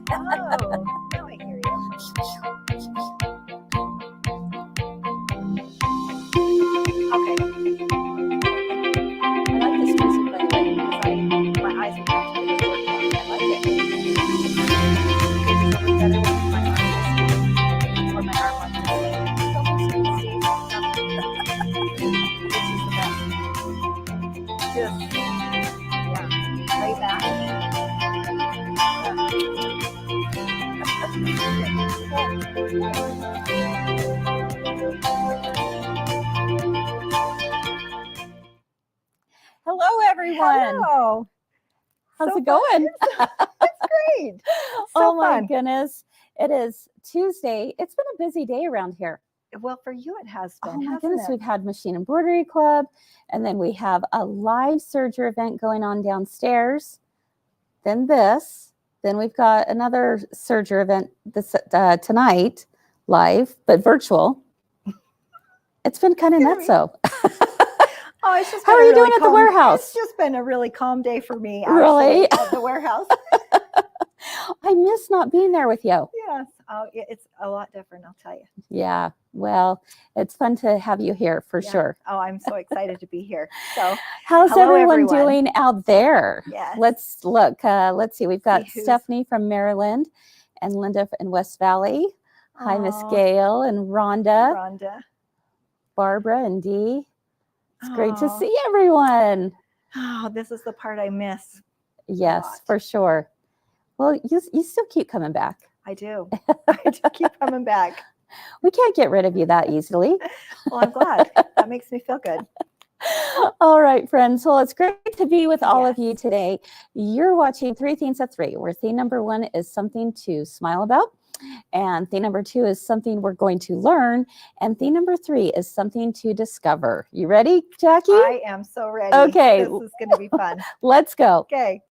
Now I hear you. Okay. I like this music, by the way, because my eyes are actually working. I like it. It's better than my arm or my arm like this. Just, yeah, lay back. Hello, everyone. Hello. How's it going? It's great. Oh my fun. goodness. It is Tuesday. It's been a busy day around here. Well, for you it has been. Oh my hasn't goodness. it? We've had Machine Embroidery Club, and then we have a live serger event going on downstairs. Then this. Then we've got another serger event this tonight, live, but virtual. It's been kind of nuts, so. Oh, it's just How are you doing at the warehouse? It's just been a really calm day for me. Really? Actually, at the warehouse. I miss not being there with you. Yes. Oh, it's a lot different, I'll tell you. Yeah. Well, it's fun to have you here for Yeah. sure. Oh, I'm so excited to be here. So, how's hello, everyone everyone. doing out there? Yes. Let's look. Let's see. We've got See who's- Stephanie from Maryland and Linda in West Valley. Hi, Miss Aw, Gail and Rhonda, Rhonda. Barbara and Dee. It's great to Aw. see everyone. Oh, this is the part I miss. Yes, lot. for sure. Well, you still keep coming back. I do. I do keep coming back. We can't get rid of you that easily. Well, I'm glad. That makes me feel good. All right, friends. Well, it's great to be with all of Yes. you today. You're watching Three Themes at Three, where theme number 1 is something to smile about. And theme number 2 is something we're going to learn. And theme number 3 is something to discover. You ready, Jackie? I am so ready. Okay. This is going to be fun. Let's go. Okay.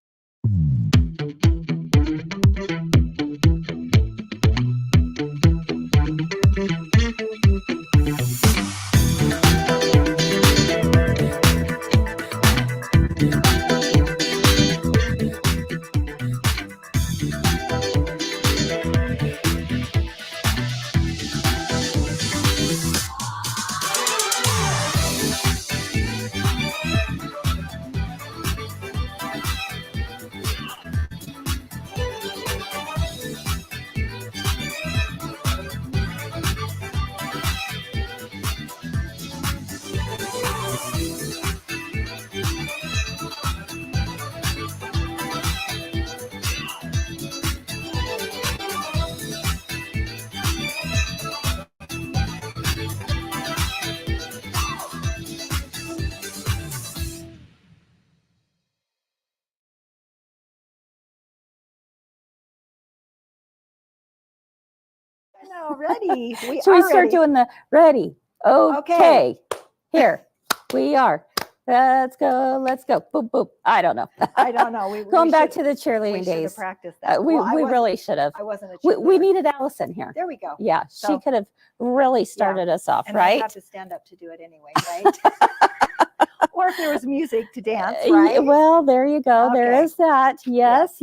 No, ready. We Should we are start ready. doing the ready? Okay. Okay. Here we are. Let's go. Let's go. Boop, boop. I don't know. I don't know. We Going back should- to the cheerleading we should have days. practiced that. We Well, I wasn't- really should have. I wasn't a We cheerleader. needed Allison here. There we go. Yeah, she So- could have really started us off, And I right? have to stand up to do it anyway, right? Or if there was music to dance, Yeah, right? well, there you go. There Okay. is that. Yes.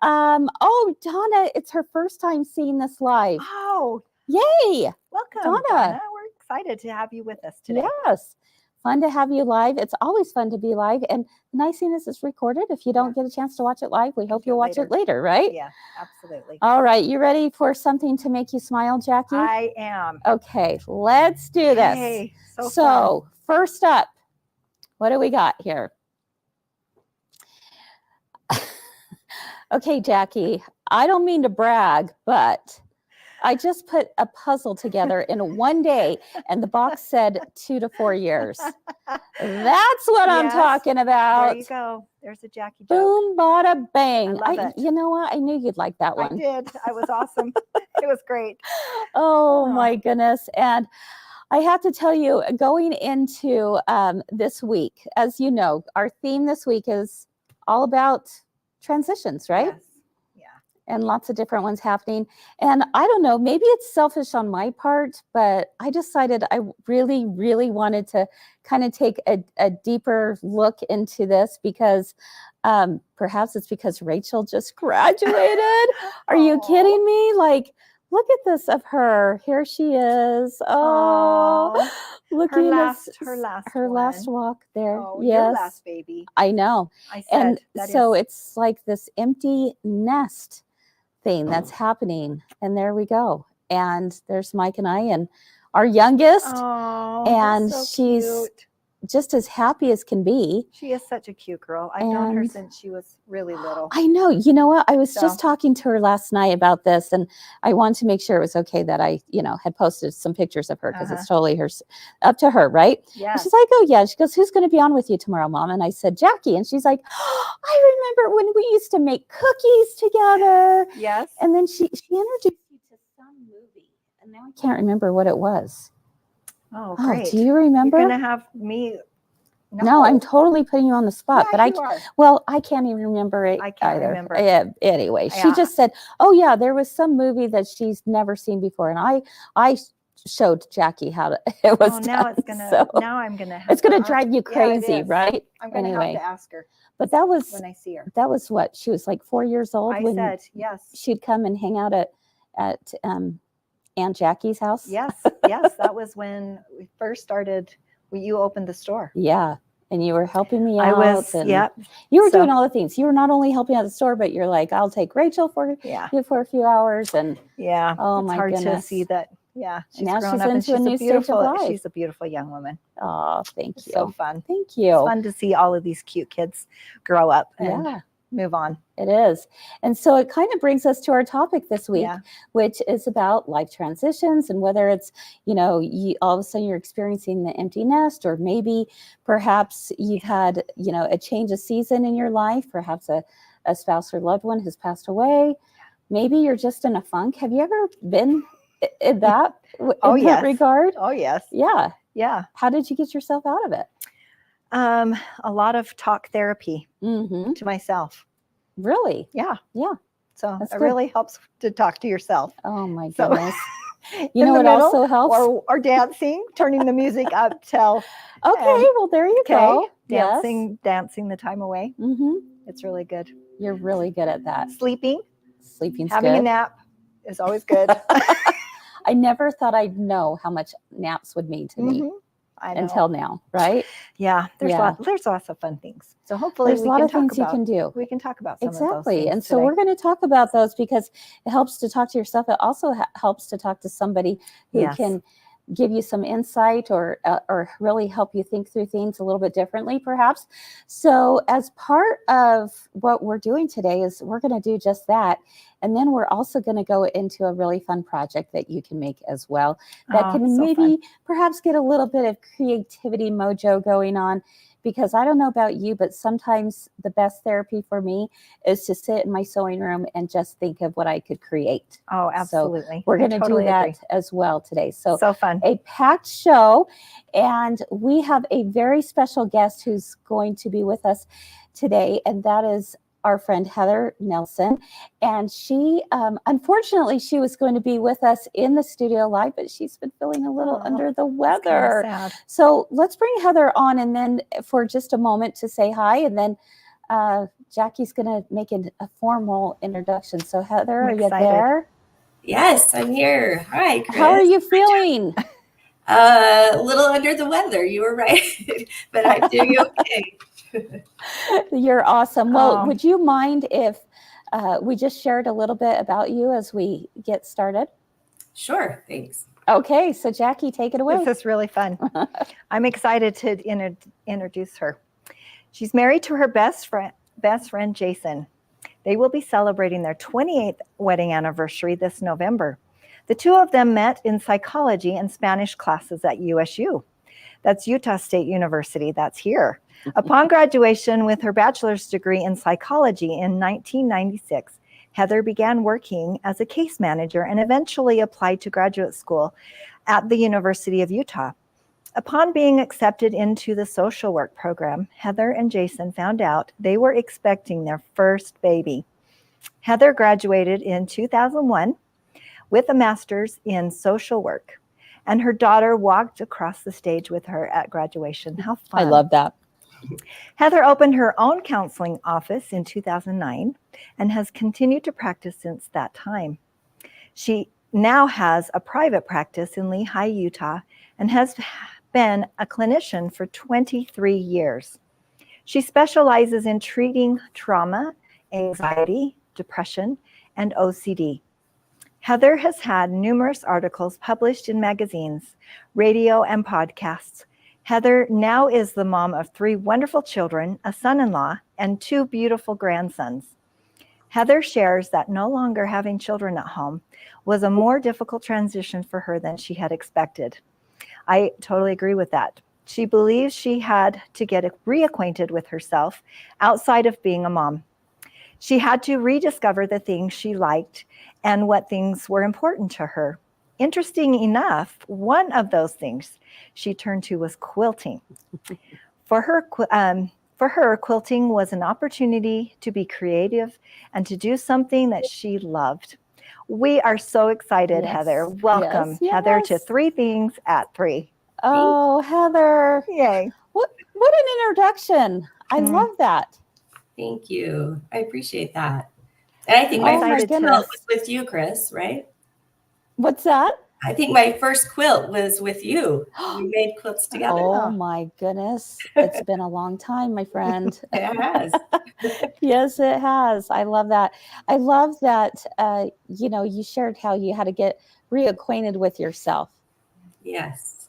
Oh, Donna, it's her first time seeing this live. Oh, Yay. welcome, Donna. Donna. We're excited to have you with us today. Yes. Fun to have you live. It's always fun to be live. And the nice thing is it's recorded. If you don't get a chance to watch it live, we hope do you'll it watch later. it later, right? Yeah, absolutely. All right. You ready for something to make you smile, Jackie? I am. Okay, let's do this. Hey, so fun. So first up, what do we got here? Okay, Jackie, I don't mean to brag, but I just put a puzzle together in one day, and the box said 2 to 4 years. That's what I'm Yes, talking about. There you go. There's a Jackie joke. Boom, bada, bang. I love it. You know what? I knew you'd like that I one. did. I was awesome. It was great. Oh Yeah. my goodness. And I have to tell you, going into this week, as you know, our theme this week is all about transitions, right? Yes. and lots of different ones happening. And I don't know, maybe it's selfish on my part, but I decided I really, really wanted to kind of take a deeper look into this because perhaps it's because Rachel just graduated. Are you kidding me? Like, look at this of her. Here she is. Oh, looking her last walk there. Oh, yes, your last baby. I know. I said, And that so is- it's like this empty nest thing that's happening. And there we go. And there's Mike and I and our youngest. Oh, and that's so she's cute. just as happy as can be. She is such a cute girl. I've known her And- since she was really little. I know. You know what? I was So- just talking to her last night about this, and I wanted to make sure it was okay that I, had posted some pictures of her because it's totally up to her, right? And Yes. she's like, "Oh yeah." She goes, "Who's going to be on with you tomorrow, Mom?" And I said, "Jacki." And she's like, "Oh, I remember when we used to make cookies together." Yes. And then she introduced you to some movie, and now I can't remember what it was. Oh, Oh, great. do you remember? You're going to have me. No, I'm totally putting you on the spot, Yeah, but you are. well, I can't even remember it I can't either. remember. Anyway, she Yeah. just said, "Oh yeah, there was some movie that she's never seen before," and I showed Jacki how to. It was Oh, now done, it's gonna. so Now I'm gonna. Have it's gonna to- drive you Yeah, it crazy, is. right? I'm gonna Anyway. have to ask her But that was when I see her. what she was like 4 years old I when said yes. she'd come and hang out at Aunt Jackie's house. Yes, yes. That was when we first started. When you opened the store. Yeah. And you were helping me out. I was. and Yeah. You were So- doing all the things. You were not only helping out the store, but you're like, "I'll take Rachel for Yeah. you for a few hours." And Yeah. Oh, it's my hard goodness. to see that. Yeah. And now grown she's up and into a new stage of beautiful. life. She's a beautiful young woman. oh, thank It's you. so fun. Thank It's you. fun to see all of these cute kids grow up and Yeah, move on. it is. And so it kind of brings us to our topic this week, Yeah. which is about life transitions and whether it's, all of a sudden you're experiencing the empty nest, or maybe perhaps you've had, a change of season in your life, perhaps a spouse or loved one has passed away. Maybe you're just in a funk. Have you ever been in that, Oh, that yes. regard? Oh yes. Yeah. Yeah. How did you get yourself out of it? A lot of talk therapy Mm-hmm. to myself. Really? Yeah. Yeah. So That's it good. really helps to talk to yourself. Oh my So- goodness. in You know the what middle, also helps? Or dancing, turning the music up till Okay, well there you go. dancing the time away. Yes. Mm-hmm. It's really good. You're really good at that. Sleeping, Sleeping's having good. a nap is always good. I never thought I'd know how much naps would mean to me Mhm. I know. until now, right? Yeah, there's Yeah. There's lots of fun things. So hopefully There's a we lot can of talk things you about can do. we can talk about some of those Exactly. things And so today. we're going to talk about those because it helps to talk to yourself. It also helps to talk to somebody who Yes. can give you some insight or really help you think through things a little bit differently, perhaps. So as part of what we're doing today is we're going to do just that. And then we're also going to go into a really fun project that you can make as well that Oh, can so maybe fun. perhaps get a little bit of creativity mojo going on. Because I don't know about you, but sometimes the best therapy for me is to sit in my sewing room and just think of what I could create. Oh, absolutely. We're I going to totally do that agree. as well today. So fun. a packed show, and we have a very special guest who's going to be with us today, and that is our friend Heather Nelson. And she, unfortunately, she was going to be with us in the studio live, but she's been feeling a little Oh, under the That's kinda weather. sad. So let's bring Heather on, and then for just a moment to say hi, and then Jacki's going to make a formal introduction. So Heather, I'm are you excited. there? Yes, I'm here. Hi, Kris. How are you feeling? A little under the weather. You were right, but I'm doing okay. You're awesome. Well, Oh. would you mind if we just shared a little bit about you as we get started? Sure, thanks. Okay, so Jacki, take it away. This is really fun. I'm excited to introduce her. She's married to her best friend Jason. They will be celebrating their 28th wedding anniversary this November. The two of them met in psychology and Spanish classes at USU. That's Utah State University. That's here. Upon graduation with her bachelor's degree in psychology in 1996, Heather began working as a case manager and eventually applied to graduate school at the University of Utah. Upon being accepted into the social work program, Heather and Jason found out they were expecting their first baby. Heather graduated in 2001 with a master's in social work, and her daughter walked across the stage with her at graduation. How fun. I love that. Heather opened her own counseling office in 2009 and has continued to practice since that time. She now has a private practice in Lehi, Utah, and has been a clinician for 23 years. She specializes in treating trauma, anxiety, depression, and OCD. Heather has had numerous articles published in magazines, radio, and podcasts. Heather now is the mom of 3 wonderful children, a son-in-law, and 2 beautiful grandsons. Heather shares that no longer having children at home was a more difficult transition for her than she had expected. I totally agree with that. She believes she had to get reacquainted with herself outside of being a mom. She had to rediscover the things she liked and what things were important to her. Interesting enough, one of those things she turned to was quilting. For her, quilting was an opportunity to be creative and to do something that she loved. We are so excited, Yes. Heather. Welcome, Yes. Heather, to 3 Things at 3. Oh, Heather. Yay. What an introduction. I Mm. love that. Thank you. I appreciate that. And I think I'm my excited first to- quilt was with you, Kris, right? What's that? I think my first quilt was with you. We made quilts together. Oh my goodness. It's been a long time, my friend. It has. Yes, it has. I love that. I love that, you shared how you had to get reacquainted with yourself Yes.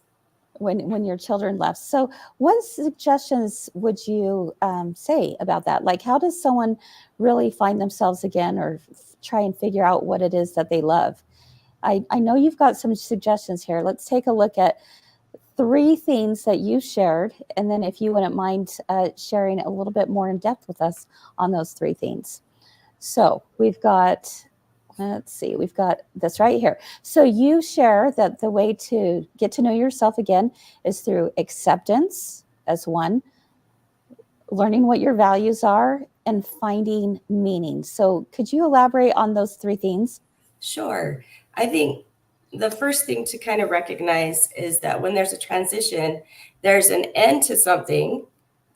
when your children left. So what suggestions would you say about that? Like, how does someone really find themselves again or try and figure out what it is that they love? I know you've got some suggestions here. Let's take a look at 3 things that you shared. And then if you wouldn't mind sharing a little bit more in depth with us on those 3 things. So we've got, we've got this right here. So you share that the way to get to know yourself again is through acceptance as one, learning what your values are, and finding meaning. So could you elaborate on those 3 things? Sure. I think the first thing to kind of recognize is that when there's a transition, there's an end to something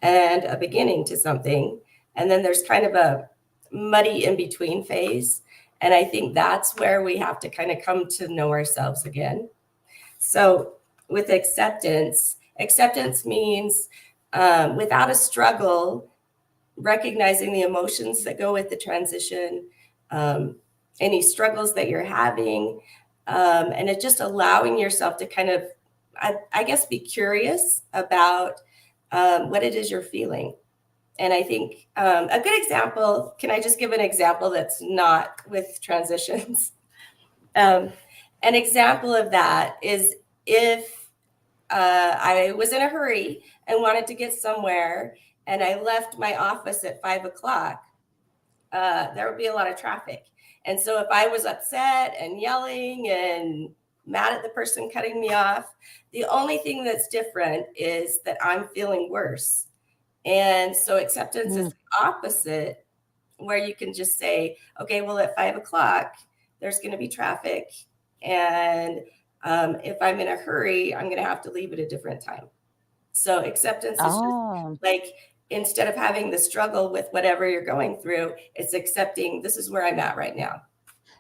and a beginning to something. And then there's kind of a muddy in between phase. And I think that's where we have to kind of come to know ourselves again. So with acceptance means without a struggle, recognizing the emotions that go with the transition, any struggles that you're having, and it's just allowing yourself to kind of, I guess, be curious about what it is you're feeling. And I think a good example, can I just give an example that's not with transitions? An example of that is if I was in a hurry and wanted to get somewhere and I left my office at 5 o'clock, there would be a lot of traffic. And so if I was upset and yelling and mad at the person cutting me off, the only thing that's different is that I'm feeling worse. And so acceptance is the opposite, where you can just say, okay, well, at 5 o'clock, there's going to be traffic. And if I'm in a hurry, I'm going to have to leave at a different time. So acceptance is just like, instead of having the struggle with whatever you're going through, it's accepting this is where I'm at right now.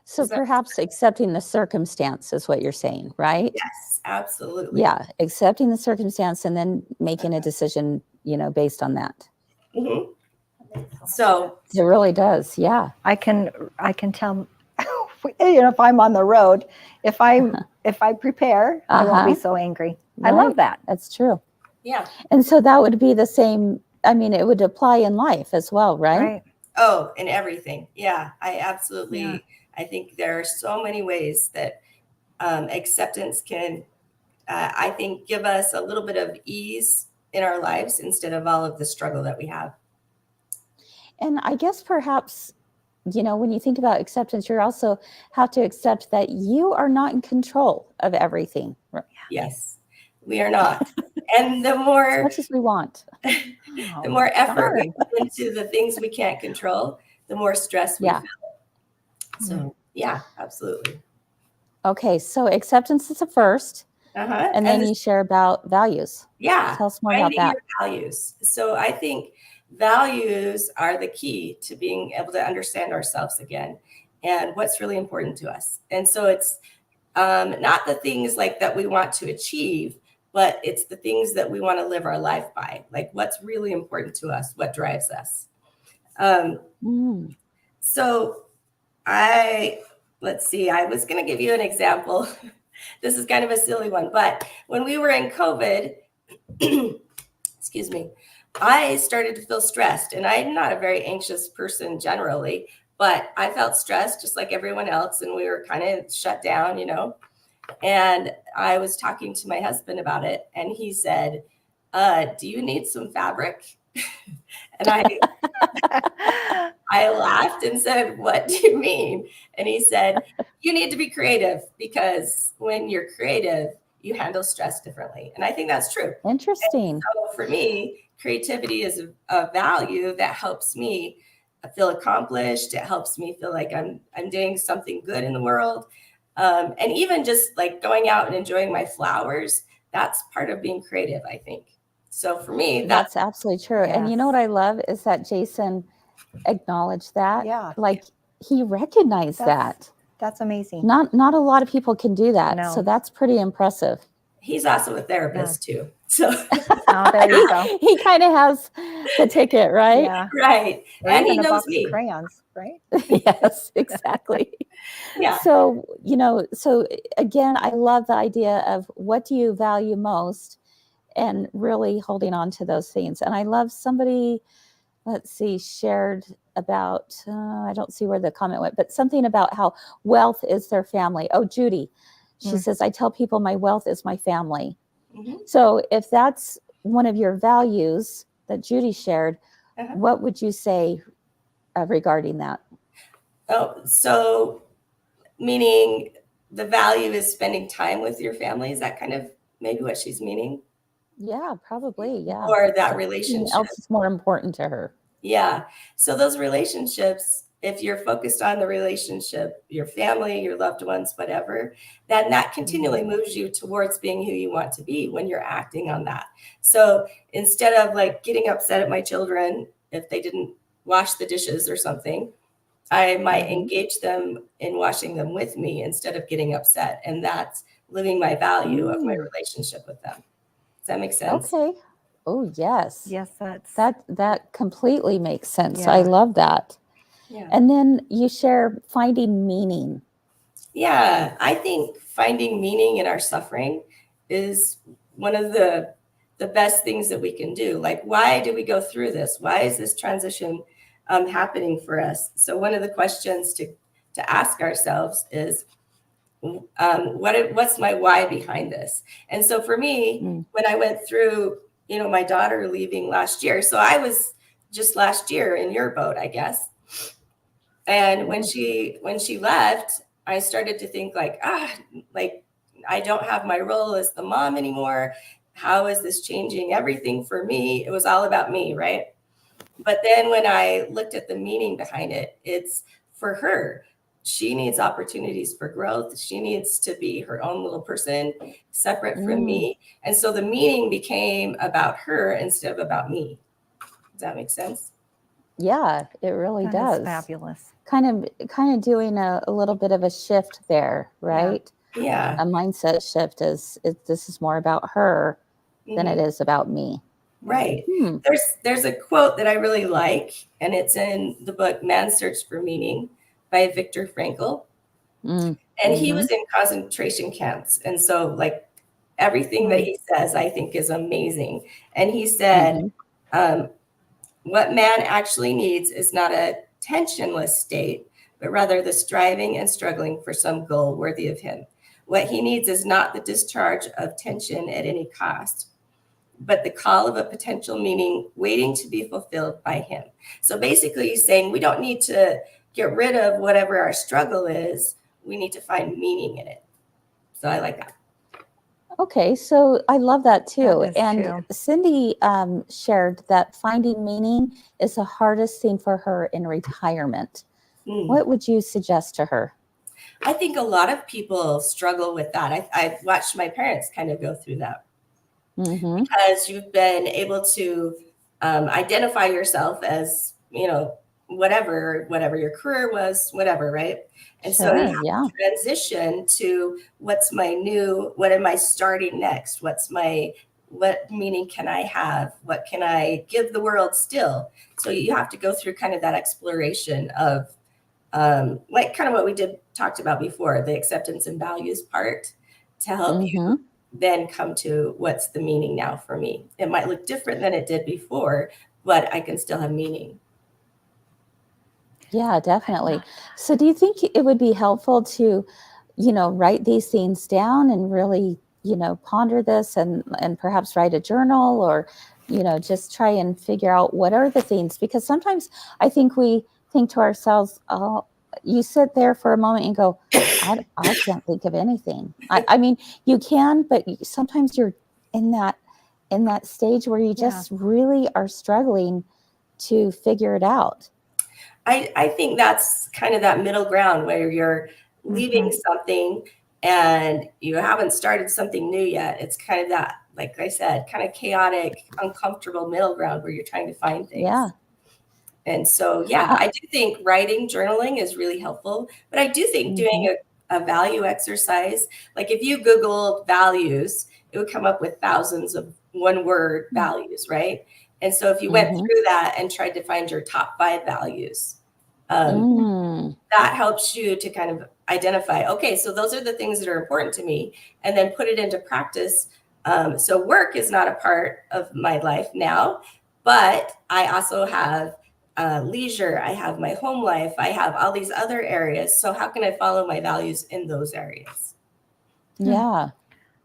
So perhaps accepting the circumstance is what you're saying, right? Yes, absolutely. Yeah, accepting the circumstance and then making a decision, based on that. Mm-hmm. So it really does. Yeah. I can tell, if I'm on the road, if I prepare, I won't be so angry. Right. I love that. That's true. Yeah. And so that would be the same. I mean, it would apply in life as well, right? Right. Oh, in everything. Yeah, I absolutely. I think there are so many ways that acceptance can, I think, give us a little bit of ease in our lives instead of all of the struggle that we have. And I guess perhaps, when you think about acceptance, you also have to accept that you are not in control of everything. Yes, we are not. And the more, as much as we want, the more effort we put into the things we can't control, the more stress we feel. So yeah, absolutely. Okay, so acceptance is the first, Uh-huh. and then this, you share about values. yeah, Tell us more about finding that. your values. So I think values are the key to being able to understand ourselves again and what's really important to us. And so it's not the things like that we want to achieve, but it's the things that we want to live our life by, like what's really important to us, what drives us. Mm. So let's see, I was going to give you an example. This is kind of a silly one, but when we were in COVID, excuse me, I started to feel stressed, and I'm not a very anxious person generally, but I felt stressed just like everyone else, and we were kind of shut down, and I was talking to my husband about it, and he said, do you need some fabric? And I laughed and said, what do you mean? And he said, you need to be creative, because when you're creative, you handle stress differently. And I think that's true. Interesting. And so for me, creativity is a value that helps me feel accomplished. It helps me feel like I'm doing something good in the world. And even just like going out and enjoying my flowers, that's part of being creative, I think. So for me, That's absolutely true. And you know Yes. what I love is that Jason acknowledged that. Yeah. Like he recognized That's- that. That's amazing. Not a lot of people can do that. No. So that's pretty impressive. he's also a therapist too. So Oh, there you go. He kind of has the ticket, right? Yeah. right. Or And he even a knows box me. of crayons, right? Yes, exactly. Yeah. So, so again, I love the idea of what do you value most and really holding on to those things. And I love somebody, let's see, shared about, I don't see where the comment went, but something about how wealth is their family. Oh, Judy, she says, I tell people my wealth is my family. Mhm. So if that's one of your values that Judy shared, Uh-huh. what would you say regarding that? Oh, so meaning the value is spending time with your family? Is that kind of maybe what she's meaning? Yeah, probably. Yeah. Or that Something relationship? else is more important to her. Yeah. So those relationships, if you're focused on the relationship, your family, your loved ones, whatever, then that continually moves you towards being who you want to be when you're acting on that. So instead of like getting upset at my children if they didn't wash the dishes or something, I might engage them in washing them with me instead of getting upset. And that's living my value of my relationship with them. Does that make sense? Okay. Oh, yes. Yes, That completely makes sense. Yeah. I love that. Yeah. And then you share finding meaning. Yeah, I think finding meaning in our suffering is one of the best things that we can do. Like, why do we go through this? Why is this transition happening for us? So one of the questions to ask ourselves is, what's my why behind this? And so for me, when I went through, my daughter leaving last year, so I was just last year in your boat, I guess. And when she left, I started to think like I don't have my role as the mom anymore. How is this changing everything for me? It was all about me, right? But then when I looked at the meaning behind it, it's for her. She needs opportunities for growth. She needs to be her own little person, separate from me. And so the meaning became about her instead of about me. Does that make sense? Yeah, it really that does. is fabulous. Kind of doing a little bit of a shift there, right? Yeah. A mindset shift this is more about her than it is about me. Right. There's a quote that I really like, and it's in the book Man's Search for Meaning by Viktor Frankl. And he was in concentration camps. And so like everything that he says, I think is amazing. And he said, what man actually needs is not a tensionless state, but rather the striving and struggling for some goal worthy of him. What he needs is not the discharge of tension at any cost, but the call of a potential meaning waiting to be fulfilled by him. So basically he's saying we don't need to get rid of whatever our struggle is. We need to find meaning in it. So I like that. Okay, so I love that too. That is And too. Cindy shared that finding meaning is the hardest thing for her in retirement. What would you suggest to her? I think a lot of people struggle with that. I've watched my parents kind of go through that because you've been able to identify yourself as, whatever your career was, whatever, right? And so you have to transition to what am I starting next? What meaning can I have? What can I give the world still? So you have to go through kind of that exploration of like kind of what we talked about before, the acceptance and values part, to help you then come to what's the meaning now for me. It might look different than it did before, but I can still have meaning. Yeah, definitely. So do you think it would be helpful to, write these things down and really, ponder this and perhaps write a journal or, just try and figure out what are the things? Because sometimes I think we think to ourselves, oh, you sit there for a moment and go, I can't think of anything. I mean, you can, but sometimes you're in that stage where you just really are struggling to figure it out. I think that's kind of that middle ground where you're leaving something and you haven't started something new yet. It's kind of that, like I said, kind of chaotic, uncomfortable middle ground where you're trying to find things. Yeah. And so, I do think writing, journaling is really helpful, but I do think doing a value exercise, like if you Googled values, it would come up with thousands of one-word values, right? And so if you went through that and tried to find your top 5 values, that helps you to kind of identify, okay, so those are the things that are important to me, and then put it into practice. So work is not a part of my life now, but I also have leisure, I have my home life, I have all these other areas. So how can I follow my values in those areas? Yeah.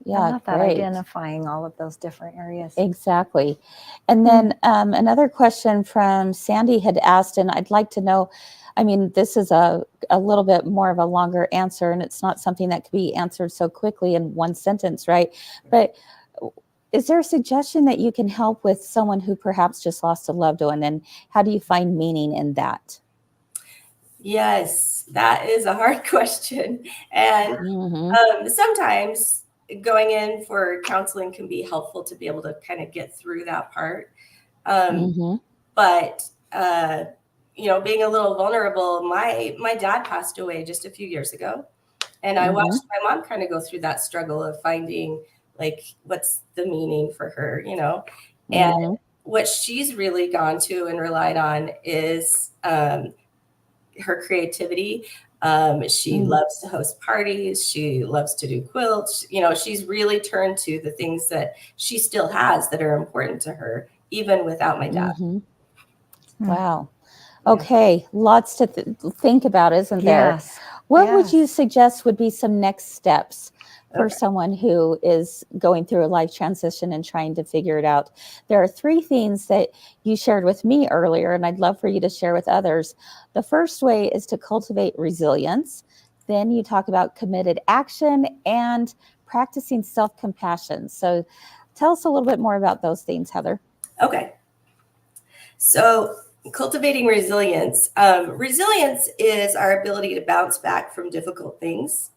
Yeah, I love that, great. identifying all of those different areas. Exactly. And then another question from Sandy had asked, and I'd like to know, I mean, this is a little bit more of a longer answer, and it's not something that could be answered so quickly in one sentence, right? But is there a suggestion that you can help with someone who perhaps just lost a loved one, and how do you find meaning in that? Yes, that is a hard question. And sometimes going in for counseling can be helpful to be able to kind of get through that part. But being a little vulnerable, my dad passed away just a few years ago, and I watched my mom kind of go through that struggle of finding, like, what's the meaning for her, and what she's really gone to and relied on is her creativity. She loves to host parties. She loves to do quilts. She's really turned to the things that she still has that are important to her, even without my dad. Wow. Okay. Lots to think about, isn't there? Yes. What would you suggest would be some next steps for someone who is going through a life transition and trying to figure it out? There are 3 things that you shared with me earlier, and I'd love for you to share with others. The first way is to cultivate resilience. Then you talk about committed action and practicing self-compassion. So tell us a little bit more about those things, Heather. Okay. So cultivating resilience. Resilience is our ability to bounce back from difficult things.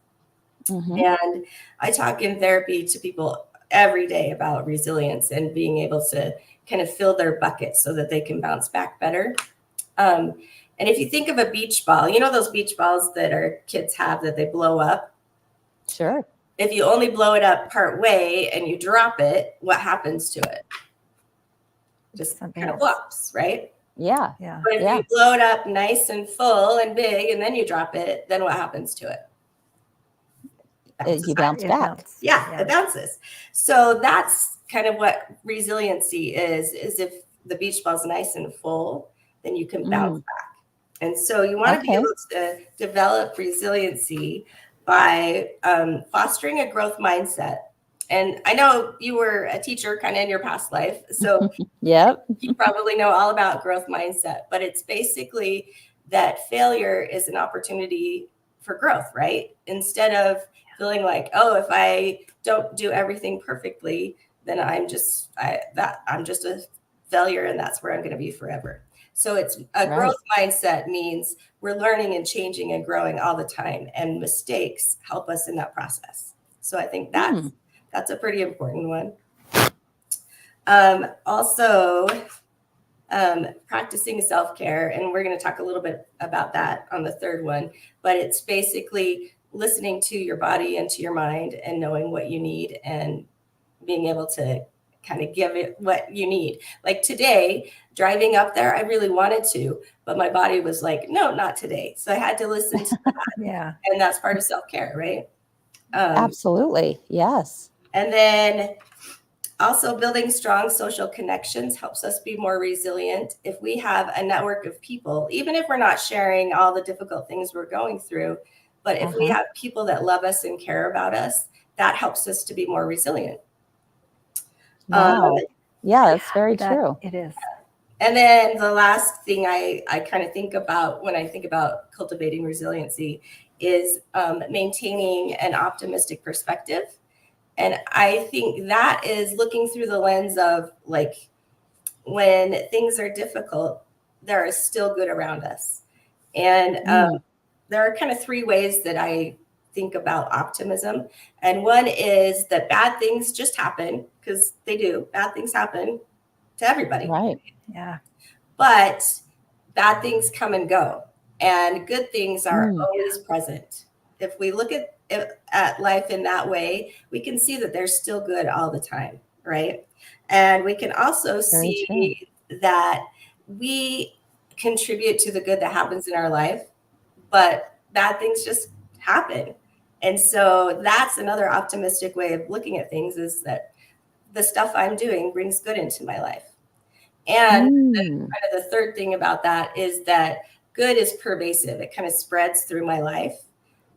And I talk in therapy to people every day about resilience and being able to kind of fill their bucket so that they can bounce back better. And if you think of a beach ball, those beach balls that our kids have that they blow up? Sure. If you only blow it up part way and you drop it, what happens to it? Just kind of flops, right? Yeah. But if you blow it up nice and full and big and then you drop it, then what happens to it? You bounce back. It bounces. So that's kind of what resiliency is if the beach ball is nice and full, then you can bounce back. And so you want to be able to develop resiliency by fostering a growth mindset. And I know you were a teacher kind of in your past life, so you probably know all about growth mindset, but it's basically that failure is an opportunity for growth, right? Instead of feeling like, oh, if I don't do everything perfectly, then I'm just a failure and that's where I'm going to be forever. So it's a growth mindset means we're learning and changing and growing all the time, and mistakes help us in that process. So I think that's a pretty important one. Also, practicing self-care, and we're going to talk a little bit about that on the third one, but it's basically listening to your body and to your mind and knowing what you need and being able to kind of give it what you need. Like today, driving up there, I really wanted to, but my body was like, no, not today. So I had to listen to that. Yeah. And that's part of self-care, right? Absolutely. Yes. And then also building strong social connections helps us be more resilient. If we have a network of people, even if we're not sharing all the difficult things we're going through, but if we have people that love us and care about us, that helps us to be more resilient. Wow. Yeah, it's very true. It is. And then the last thing I kind of think about when I think about cultivating resiliency is maintaining an optimistic perspective. And I think that is looking through the lens of like, when things are difficult, there is still good around us. And there are kind of three ways that I think about optimism. And one is that bad things just happen, because they do. Bad things happen to everybody. Right. Yeah. But bad things come and go, and good things are always present. If we look at life in that way, we can see that there's still good all the time, right? And we can also see that we contribute to the good that happens in our life, but bad things just happen. And so that's another optimistic way of looking at things, is that the stuff I'm doing brings good into my life. And kind of the third thing about that is that good is pervasive. It kind of spreads through my life,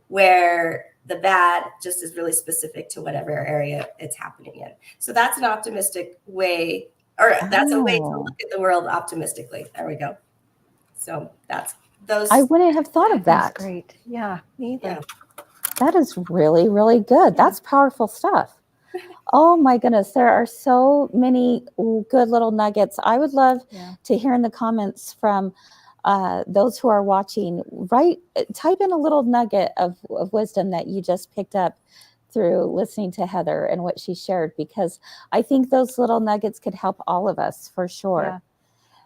where the bad just is really specific to whatever area it's happening in. So that's an optimistic way, or that's a way to look at the world optimistically. There we go. So that's those. I wouldn't have thought of that. That's great. Yeah, me either. Yeah. That is really, really good. That's powerful stuff. Oh my goodness. There are so many good little nuggets. I would love to hear in the comments from those who are watching. Type in a little nugget of wisdom that you just picked up through listening to Heather and what she shared, because I think those little nuggets could help all of us for sure. Yeah.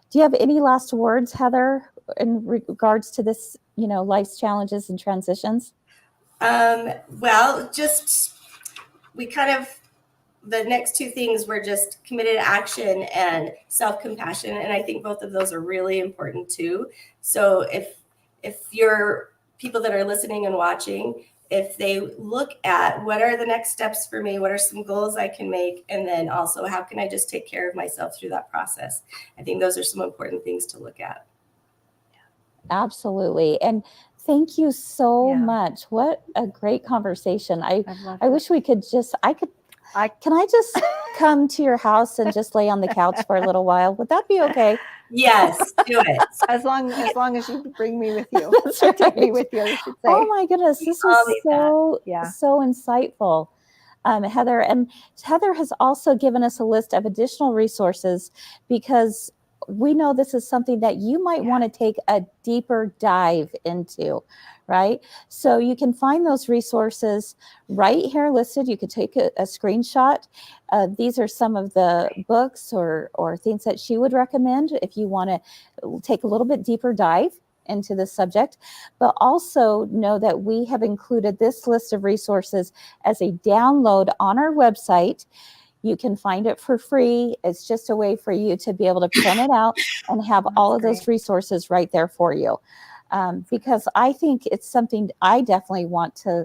Do you have any last words, Heather, in regards to this, life's challenges and transitions? Well, just the next two things were just committed action and self-compassion. And I think both of those are really important too. So if you're people that are listening and watching, if they look at what are the next steps for me, what are some goals I can make, and then also how can I just take care of myself through that process? I think those are some important things to look at. Absolutely. And thank you so much. What a great conversation. I wish we could can I just come to your house and just lay on the couch for a little while? Would that be okay? Yes, do it. As long as you bring me with you. That's right. Take me with you, I should say. Oh my goodness. This was so insightful. Heather. And Heather has also given us a list of additional resources, because we know this is something that you might want to take a deeper dive into, right? So you can find those resources right here listed. You could take a screenshot. These are some of the books or things that she would recommend if you want to take a little bit deeper dive into this subject. But also know that we have included this list of resources as a download on our website. You can find it for free. It's just a way for you to be able to print it out and have all of those resources right there for you. Because I think it's something I definitely want to,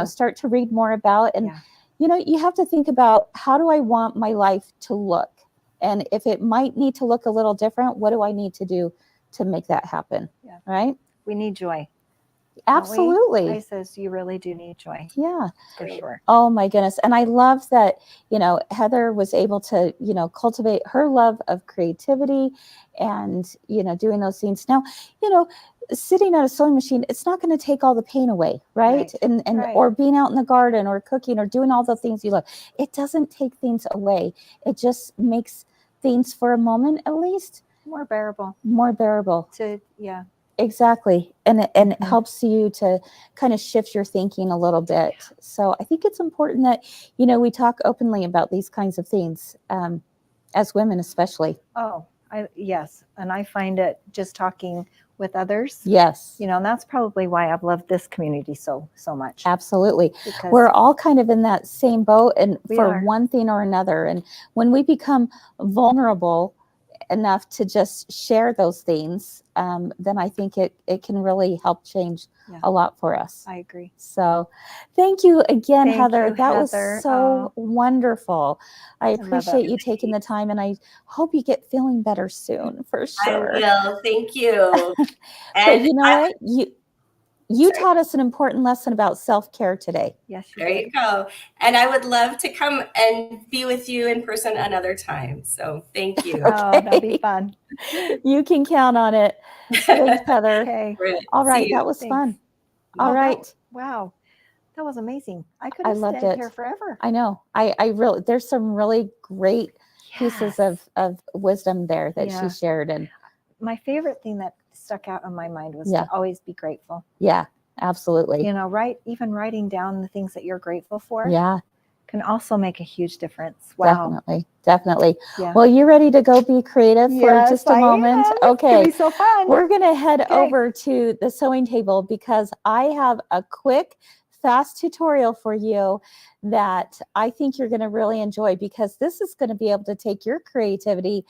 start to read more about. And, you have to think about, how do I want my life to look? And if it might need to look a little different, what do I need to do to make that happen? Yeah. Right? We need joy. Absolutely. I says you really do need joy. Yeah. For sure. Oh my goodness. And I love that, Heather was able to, cultivate her love of creativity and, doing those things. Now, sitting at a sewing machine, it's not going to take all the pain away, right? And or being out in the garden or cooking or doing all the things you love. It doesn't take things away. It just makes things, for a moment at least, More bearable. more bearable. Yeah. Exactly. And it Mhm. helps you to kind of shift your thinking a little bit. So I think it's important that, we talk openly about these kinds of things, as women especially. Oh, yes. And I find it just talking with others. Yes. And that's probably why I've loved this community so much. Absolutely. Because We're all kind of in that same boat, and We for are. one thing or another. And when we become vulnerable enough to just share those things, then I think it can really help change Yeah. a lot for us. I agree. So thank you again, Thank Heather. you, That was Heather. so wonderful. I love it. appreciate you taking the time, and I hope you get feeling better soon, for sure. I will. Thank you. But And you know what? You taught us an important lesson about self-care today. Yes, you there did. you go. And I would love to come and be with you in person another time. So thank you. Oh, that'll be fun. You can count on it. Thanks, Heather. Okay. Great. All See right, you. that was Thanks. fun. Oh, All that- right. Wow. That was amazing. I could I have loved stayed it. here forever. I know. I really, there's some really great pieces Yes. of wisdom there that Yeah. she shared. And My favorite thing that stuck out in my mind was Yeah. to always be grateful. yeah, absolutely. Even writing down the things that you're grateful for Yeah, can also make a huge difference. Wow. definitely. Yeah. Well, you ready to go be creative for Yes, just a I moment? am. It's gonna Okay. be so fun. We're going to head Okay. over to the sewing table because I have a quick, fast tutorial for you that I think you're going to really enjoy, because this is going to be able to take your creativity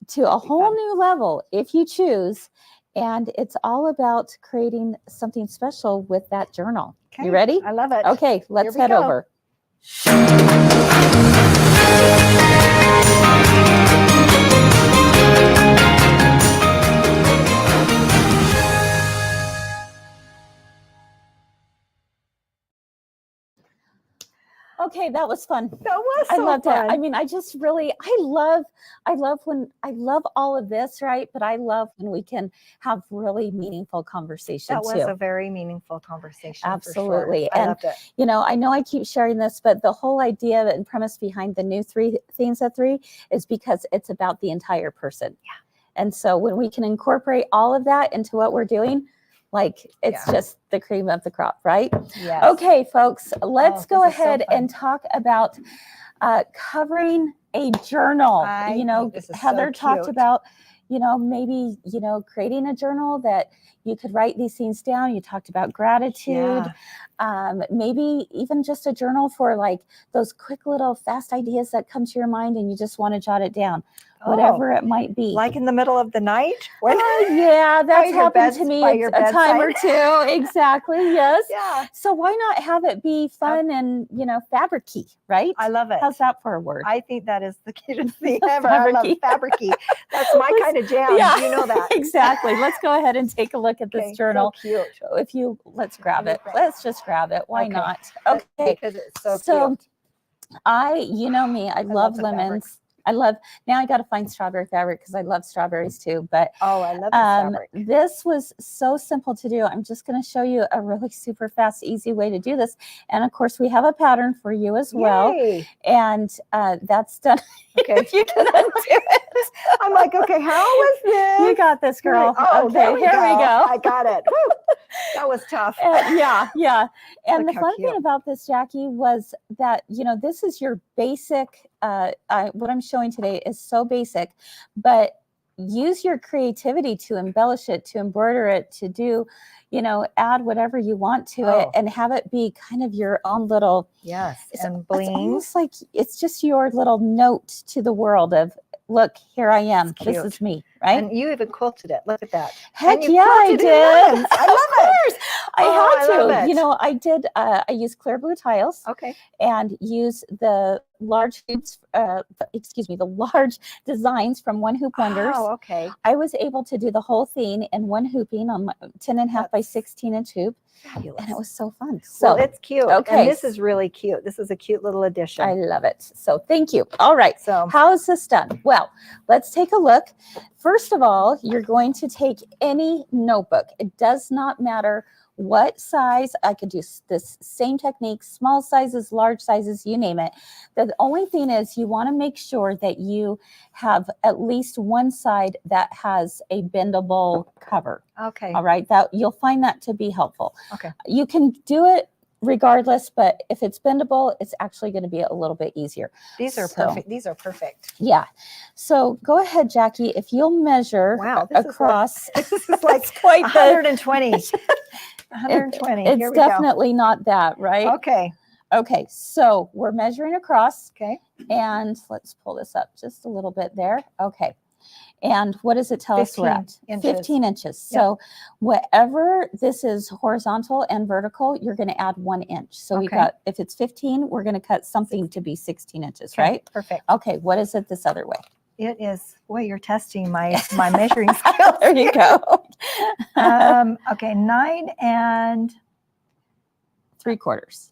to a whole fun. new level if you choose. And it's all about creating something special with that journal. Okay. You ready? I love it. Okay, let's we head go. over. Okay, that was fun. That was so I loved fun. it. I mean, I just really, I love all of this, right? But I love when we can have really meaningful conversation That was too. a very meaningful conversation. Absolutely. For sure. I And, loved it. I know I keep sharing this, but the whole idea and premise behind the new 3 Themes at 3 is because it's about the entire person. Yeah. And so when we can incorporate all of that into what we're doing, like it's just the cream of the crop, right? Yes. Okay, folks, let's go this is so ahead fun. and talk about covering a journal. I think this is so Heather talked cute. about, maybe, creating a journal that you could write these things down. You talked about gratitude. Yeah. Maybe even just a journal for like those quick little fast ideas that come to your mind and you just want to jot it down, whatever it might be. Like in the middle of the night? When Yeah, that's your happened to beds- me by a your time or bedside. two. Exactly. Yes. Yeah. So why not have it be fun and, fabric-y, right? I love it. How's that for a word? I think that is the cutest thing ever. I love Fabric-y. fabric-y. That's my kind of jam. Yeah, You know that. Exactly. Let's go ahead and take a look at Okay, this journal. So cute. Let's grab it. Okay. Let's just grab it. Why Okay. not? Okay. Because it's So cute. you know me, I love love the fabric. lemons. Now I got to find strawberry fabric because I love strawberries too. But Oh, I love this fabric. this was so simple to do. I'm just going to show you a really super fast, easy way to do this. And of course, we have a pattern for you as well. Yay. And that's done. Okay. If you can undo it. I'm like, okay, how was this? You got this, girl. Oh, okay, here we go. I got it. Woo. That was tough. Yeah. And Look the how fun thing cute. about this, Jackie, was that, this is your basic, what I'm showing today is so basic, but use your creativity to embellish it, to embroider it, to do, add whatever you want to it and have it be kind of your own little, Yes. And it's bling. almost like it's just your little note to the world of, look, here I am. It's This cute. is me, right? And you even quilted it. Look at that. Heck and you yeah, I quilted it in did. lemons. I love it. I Oh, had I to. love it. I did. I used clear blue tiles Okay. and use the large hoops. The large designs from One Hoop Wonders. Oh, okay. I was able to do the whole thing in one hooping on my 10.5 by That's 16-inch hoop, Fabulous. and it was so fun. So Well, it's cute. okay. And this is really cute. This is a cute little addition. I love it. So thank you. All right. So How is this done? Well, let's take a look. First of all, you're going to take any notebook. It does not matter what size. I could do this same technique, small sizes, large sizes, you name it. The only thing is you want to make sure that you have at least one side that has a bendable cover. Okay. All right, that you'll find that to be helpful. Okay. You can do it regardless, but if it's bendable, it's actually going to be a little bit easier. These are So- perfect. These are perfect. Yeah. So go ahead, Jackie, if you'll measure Wow, this is like- across. This is like It's quite the, 120. 120. it's Here we definitely not that, right? go. Okay. Okay, so we're measuring across, Okay. and let's pull this up just a little bit there. Okay. And what does it tell us we're 15 at? inches. 15 inches. Yep. So whatever this is horizontal and vertical, you're going to add 1 inch. So we Okay. got, if it's 15, we're going to cut something to be 16 inches, Okay, right? Perfect. Okay, what is it this other way? It is. Boy, you're testing my measuring skills. There you go. Okay, 9 and 3/4.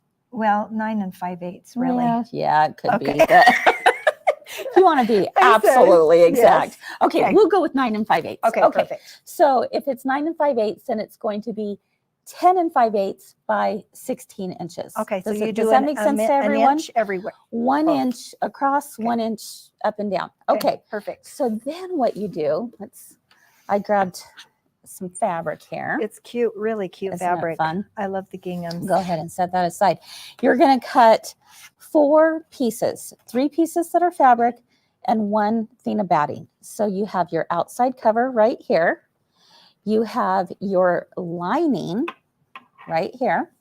9 and 5/8. Really? Well, yeah, it could be. Okay. But you want to be I said, absolutely exact. yes. Okay, Okay. we'll go with 9 and 5/8. Okay. Perfect. So if it's 9 and 5/8, then it's going to be 10 and 5/8 by 16 inches. Okay. So Does, you it, do does that make sense to an everyone? inch everywhere. 1 Oh. inch across, Okay. 1 inch up and down. Okay. Perfect. So then what you do, I grabbed some fabric here. It's cute. Really cute Isn't it fabric. fun? I love the ginghams. Go ahead and set that aside. You're going to cut 4 pieces, 3 pieces that are fabric and 1 thing of batting. So you have your outside cover right here. You have your lining right here.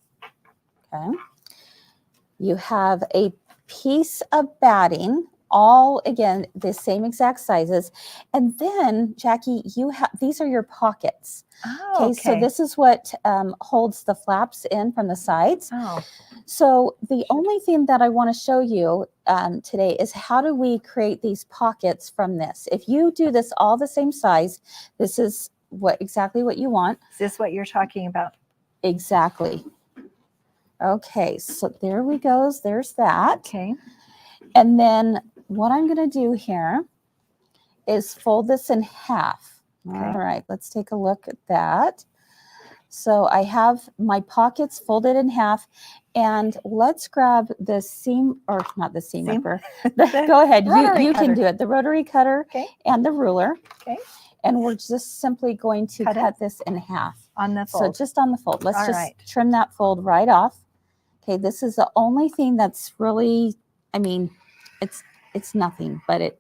Okay. You have a piece of batting, all again the same exact sizes. And then, Jackie, you have these are your pockets. Oh, Okay, so this is what holds the flaps in from the sides. Oh, So the only thing that I want to show you today is how do we create these pockets from this? If you do this all the same size, this is exactly what you want. is this what you're talking about? Exactly. Okay, so there we go. There's that. Okay. And then what I'm going to do here is fold this in half. Okay. All right, let's take a look at that. So I have my pockets folded in half, and let's grab the seam, or not the seam Seam? ripper. Go ahead, Rotary you can cutter. do it. The rotary cutter Okay. and the ruler. Okay. And we're just simply going to Cut it? cut this in half. On the So fold. just on the fold. Let's All just right. trim that fold right off. Okay, this is the only thing that's really, I mean, it's nothing, but it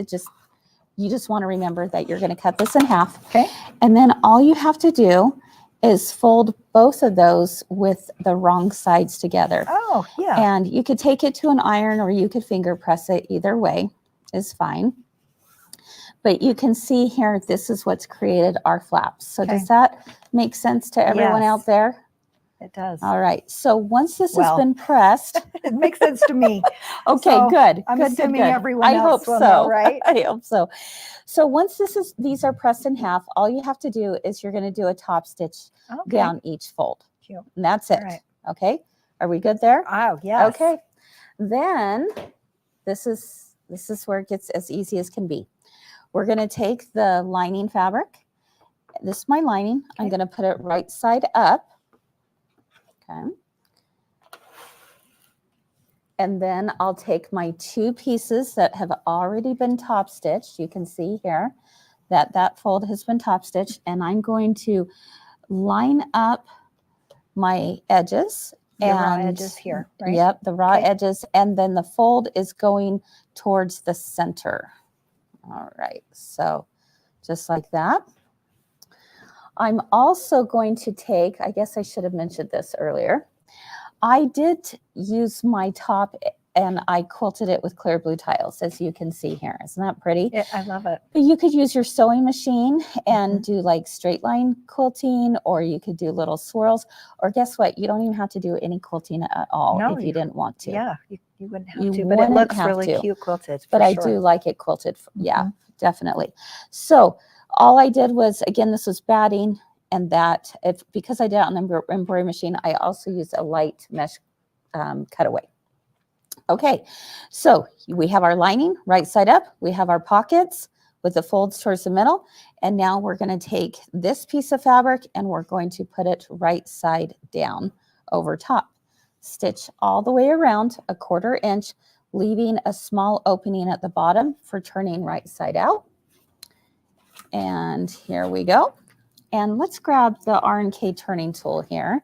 just, you just want to remember that you're going to cut this in half. Okay. And then all you have to do is fold both of those with the wrong sides together. Oh, yeah. And you could take it to an iron or you could finger press it. Either way is fine. But you can see here, this is what's created our flaps. So Okay. does that make sense to everyone Yes. out there? It does. All right. So once this Well. has been pressed, It makes sense to me. okay, So, good. I'm good, assuming good, good. everyone I else hope will so. know, right? I hope so. So once these are pressed in half, all you have to do is you're going to do a top stitch Okay. down each fold. Cute. And that's All it. right. Okay. Are we good there? Oh, yes. Okay. Then this is where it gets as easy as can be. We're going to take the lining fabric. This is my lining. I'm Okay. going to put it right side up. Okay. And then I'll take my 2 pieces that have already been top stitched. You can see here that that fold has been top stitched, and I'm going to line up my edges. The raw and edges here, right? Yep, the raw Okay. edges, and then the fold is going towards the center. All right, so just like that. I'm also going to take, I guess I should have mentioned this earlier. I did use my top and I quilted it with clear blue tiles, as you can see here. Isn't that pretty? I love it. But you could use your sewing machine and do like straight line quilting, or you could do little swirls, or guess what? You don't even have to do any quilting at all No, if you didn't want to. Yeah, you wouldn't have You to, but it wouldn't looks have really to. cute quilted. But for I sure. do like it quilted. Yeah, Mhm. definitely. So all I did was, again, this was batting, and that because I did it on the embroidery machine, I also used a light mesh cutaway. Okay, so we have our lining right side up. We have our pockets. with the folds towards the middle. And now we're going to take this piece of fabric and we're going to put it right side down over top. Stitch all the way around 1/4 inch, leaving a small opening at the bottom for turning right side out. And here we go. And let's grab the R&K turning tool here.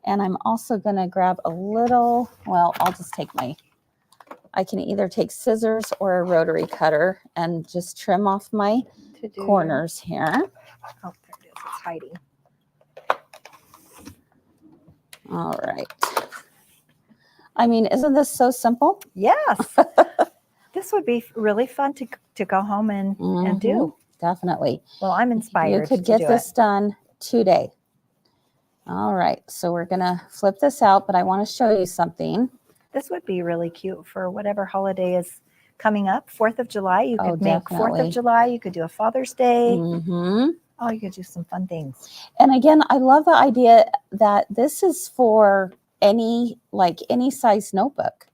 And I'm also going to grab a little, well, I'll just take I can either take scissors or a rotary cutter and just trim off my corners here. Oh, there it is. It's hiding. All right. I mean, isn't this so simple? Yes. This would be really fun to go home and do. Definitely. Well, I'm inspired. You could get this done today. All right. So we're going to flip this out, but I want to show you something. This would be really cute for whatever holiday is coming up. 4th of July. You could make 4th definitely. of July. You could do a Father's Day. Mm-hmm. Oh, you could do some fun things. And again, I love the idea that this is for any size notebook.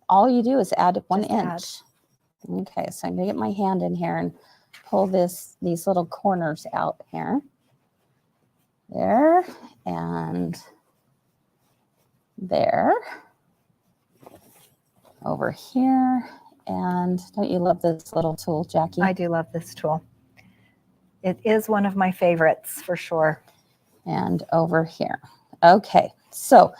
All you do is add 1 Just inch. add. Okay, so I'm gonna get my hand in here and pull these little corners out here. There and there. Over here. And don't you love this little tool, Jackie? I do love this tool. It is one of my favorites for sure. And over here. Okay, so,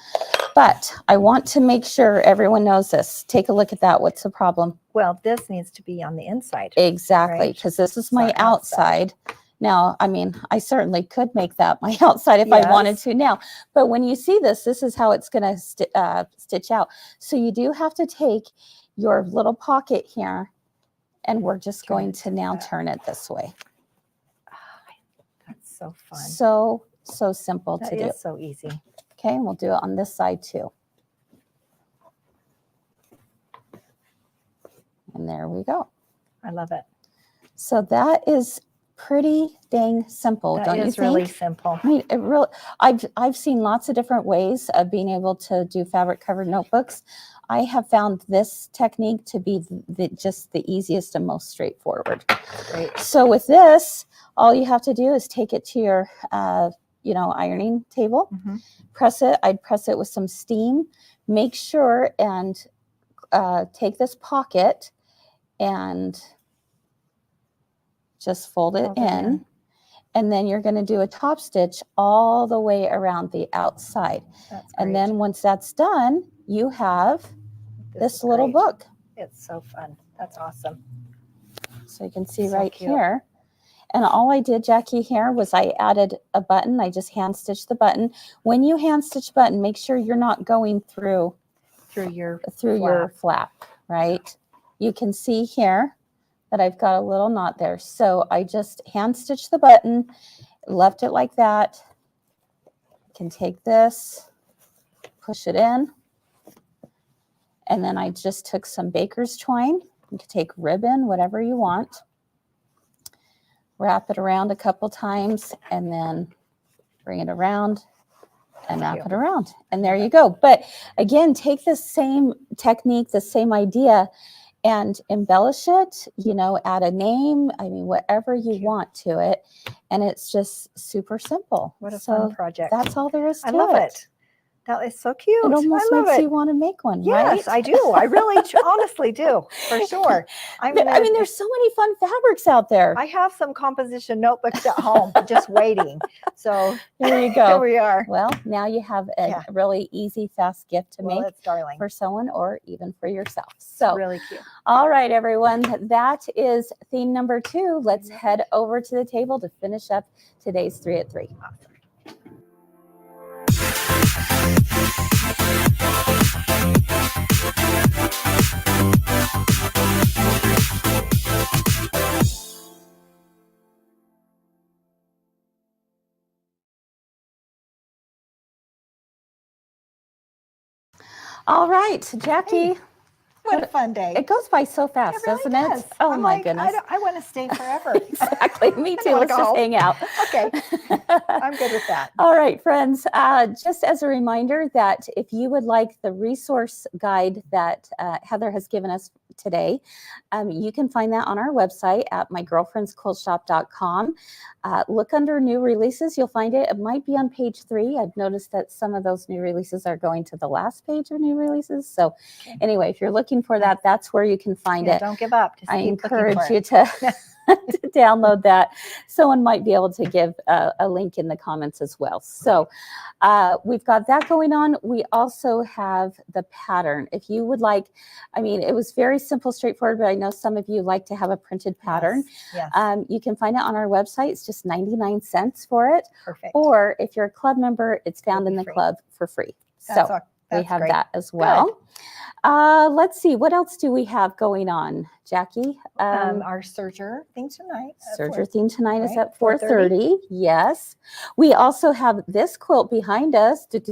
but I want to make sure everyone knows this. Take a look at that. What's the problem? Well, this needs to be on the inside. Exactly, right? because this is my our outside. Now, I mean, I certainly could make that my outside if I wanted Yes. to now. But when you see this, this is how it's going to stitch out. So you do have to take your little pocket here, and we're just Turn going it to to now that. turn it this way. That's so fun. So simple That to do. is so easy. Okay, and we'll do it on this side too. And there we go. I love it. So that is pretty dang simple, That don't you is think? really simple. I mean, it really. I've seen lots of different ways of being able to do fabric covered notebooks. I have found this technique to be just the easiest and most straightforward. Great. So with this, all you have to do is take it to your, ironing table, Mhm. press it. I'd press it with some steam. Make sure and take this pocket and just fold it Fold it in. in. And then you're going to do a top stitch all the way around the outside. That's And great. then once that's done, you have this is little great. book. It's so fun. That's awesome. So you can see So right cute. here. And all I did, Jackie, here was I added a button. I just hand stitched the button. When you hand stitch button, make sure you're not going through Your your flap, right? You can see here that I've got a little knot there. So I just hand stitched the button, left it like that. I can take this, push it in, and then I just took some baker's twine. You can take ribbon, whatever you want. Wrap it around a couple times and then bring it around and wrap it around. And there you go. But again, take the same technique, the same idea, and embellish it, add a name, I mean, whatever you want to it. And it's just super simple. What a fun project. That's all there is to I it. love it. That is so cute. It almost I love makes it. you want to make one, Yes, right? I do. I really honestly do, for sure. I mean, there's so many fun fabrics out there. I have some composition notebooks at home just waiting. So There you here go. we are. Well, now you have a really easy, fast gift to Well, make it's darling. for someone or even for yourself. So, Really cute. all right, everyone, that is theme number 2. Let's head over to the table to finish up today's 3 at 3. Awesome. All right, Jackie, What a fun day. It goes by so fast, It really doesn't does. it? Oh I'm my like, goodness. I want to stay forever. Exactly. Me I too. wanna Let's go just home. hang out. Okay. I'm good with that. All right, friends, just as a reminder that if you would like the resource guide that Heather has given us today, you can find that on our website at mygirlfriendsquiltshop.com. Look under new releases. You'll find it. It might be on page 3. I've noticed that some of those new releases are going to the last page of new releases. So anyway, if you're looking for that, that's where you can find it. Don't give up. Just I keep encourage looking for you to, to download that. Someone might be able to give a link in the comments as well. So we've got that going on. We also have the pattern. If you would like, I mean, it was very simple, straightforward, but I know some of you like to have a printed pattern. Yes. You can find it on our website. It's just 99 cents for it. Perfect. Or if you're a club member, it's found It'll in be the free. club for free. That's So we that's have great. that as well. Let's see, what else do we have going on, Jackie? Our Serger thing tonight. at Serger 4 theme tonight is right? at 4:30. Yes. We also have this quilt behind us. cute.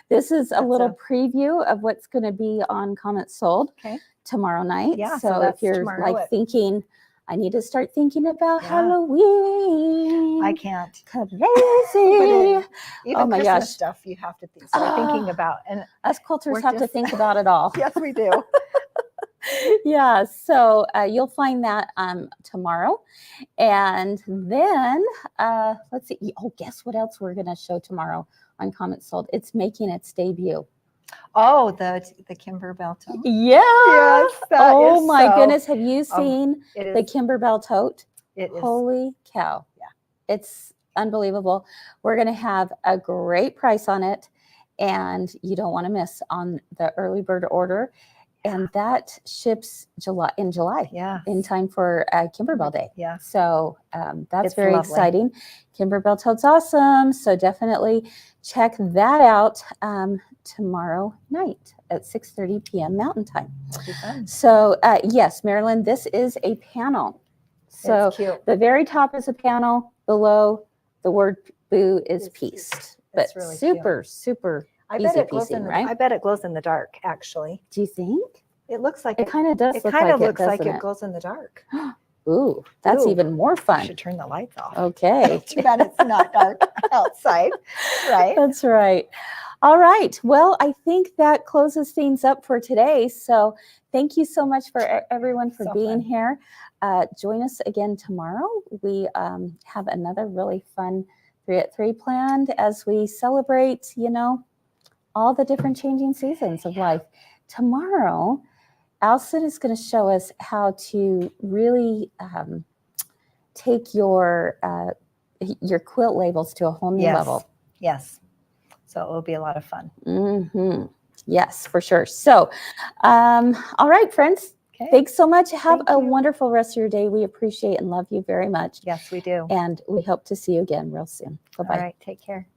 This is a That's little a- preview of what's going to be on Comments Sold Okay. tomorrow night. Yeah, So so if that's you're tomorrow like at- thinking, I need to start thinking about Yeah. Halloween. I can't. Crazy. Even my Christmas gosh. stuff you have to start thinking about. And Us quilters We're have to just- think about it all. yes, we do. Yeah, so you'll find that tomorrow. And then let's see. Oh, guess what else we're going to show tomorrow on Comments Sold? It's making its debut. Oh, the Kimberbell tote. Yeah. Yes, that Oh is my so- goodness. Have you seen It the is. Kimberbell tote? It is. Holy cow. Yeah. It's unbelievable. We're going to have a great price on it, and you don't want to miss on the early bird order. And that ships in July Yeah. in time for Kimberbell Day. Yeah. So that's It's very lovely. exciting. Kimberbell tote's awesome. So definitely check that out tomorrow night at 6:30 p.m. Mountain Time. It'll be fun. So yes, Marilyn, this is a panel. So It's cute. the very top is a panel. Below the word boo is It's pieced. But It's really cute. super I bet easy it glows peasy, in the, right? I bet it glows in the dark, actually. Do you think? It looks like It kind of does it look kind like of looks like doesn't it glows in the dark. Ooh, that's Ooh. even more I fun. should turn the lights off. Okay. Too bad it's not dark outside, right? That's right. All right. Well, I think that closes things up for today. So thank you so much for everyone for So being fun. here. Join us again tomorrow. We have another really fun 3 at 3 planned as we celebrate, all the different changing seasons of life. Tomorrow, Alison is going to show us how to really take your quilt labels to a whole new Yes. level. Yes. So it will be a lot of fun. Mm-hmm. Yes, for sure. So, all right, friends, Okay. thanks so much. Have Thank a you. wonderful rest of your day. We appreciate and love you very much. Yes, we do. And we hope to see you again real soon. Bye-bye. All right. Take care.